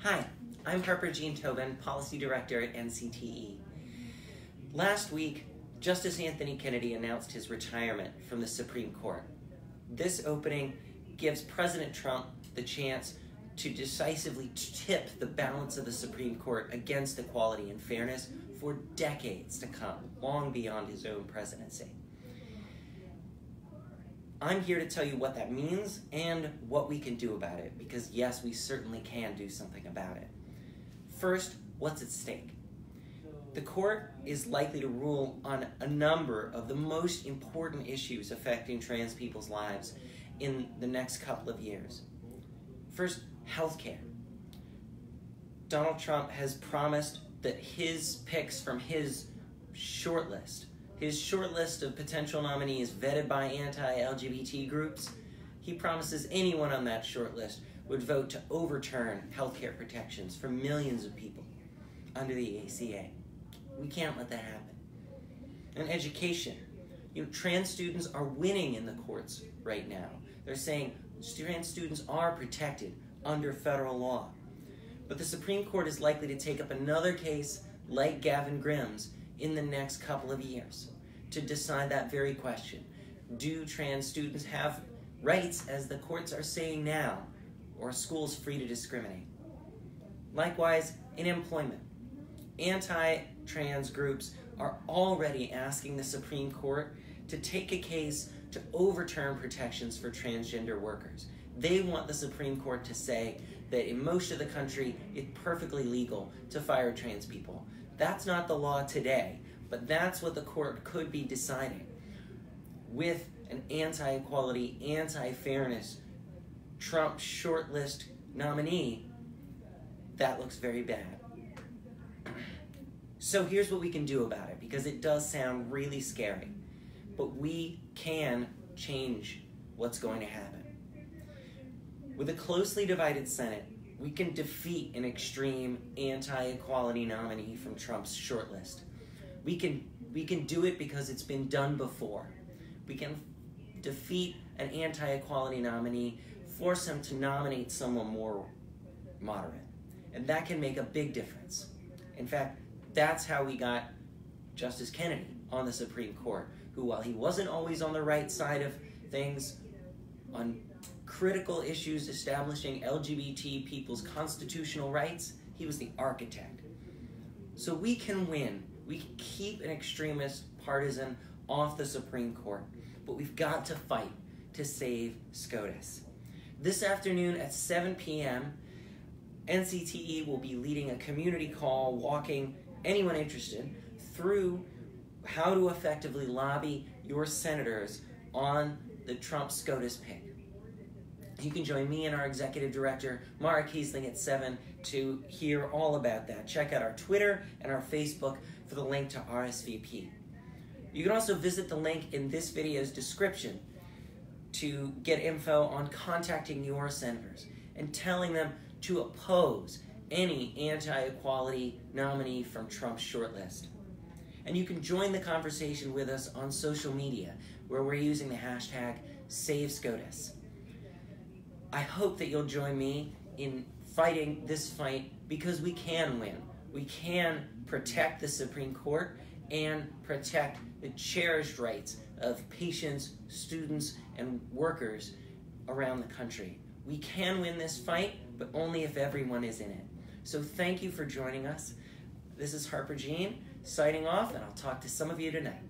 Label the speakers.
Speaker 1: Hi, I'm Harper Jean Tobin, Policy Director at NCTE. Last week, Justice Anthony Kennedy announced his retirement from the Supreme Court. This opening gives President Trump the chance to decisively tip the balance of the Supreme Court against equality and fairness for decades to come, long beyond his own presidency. I'm here to tell you what that means and what we can do about it, because yes, we certainly can do something about it. First, what's at stake? The court is likely to rule on a number of the most important issues affecting trans people's lives in the next couple of years. First, healthcare. Donald Trump has promised that his picks from his shortlist of potential nominees vetted by anti-LGBT groups, he promises anyone on that shortlist would vote to overturn healthcare protections for millions of people under the ACA. We can't let that happen. And education. Trans students are winning in the courts right now. They're saying trans students are protected under federal law. But the Supreme Court is likely to take up another case like Gavin Grimm's in the next couple of years to decide that very question. Do trans students have rights, as the courts are saying now, or are schools free to discriminate? Likewise, in employment, anti-trans groups are already asking the Supreme Court to take a case to overturn protections for transgender workers. They want the Supreme Court to say that in most of the country, it's perfectly legal to fire trans people. That's not the law today, but that's what the court could be deciding. With an anti-equality, anti-fairness Trump shortlist nominee, that looks very bad. So here's what we can do about it, because it does sound really scary, but we can change what's going to happen. With a closely divided Senate, we can defeat an extreme anti-equality nominee from Trump's shortlist. We can do it because it's been done before. We can defeat an anti-equality nominee, force him to nominate someone more moderate. And that can make a big difference. In fact, that's how we got Justice Kennedy on the Supreme Court, who, while he wasn't always on the right side of things, on critical issues establishing LGBT people's constitutional rights, he was the architect. So we can win. We can keep an extremist partisan off the Supreme Court, but we've got to fight to save SCOTUS. This afternoon at 7 p.m., NCTE will be leading a community call, walking anyone interested through how to effectively lobby your senators on the Trump SCOTUS pick. You can join me and our executive director, Mara Kiesling, at 7 to hear all about that. Check out our Twitter and our Facebook for the link to RSVP. You can also visit the link in this video's description to get info on contacting your senators and telling them to oppose any anti-equality nominee from Trump's shortlist. And you can join the conversation with us on social media, where we're using the hashtag #SaveSCOTUS. I hope that you'll join me in fighting this fight, because we can win. We can protect the Supreme Court and protect the cherished rights of patients, students, and workers around the country. We can win this fight, but only if everyone is in it. So thank you for joining us. This is Harper Jean, signing off, and I'll talk to some of you tonight.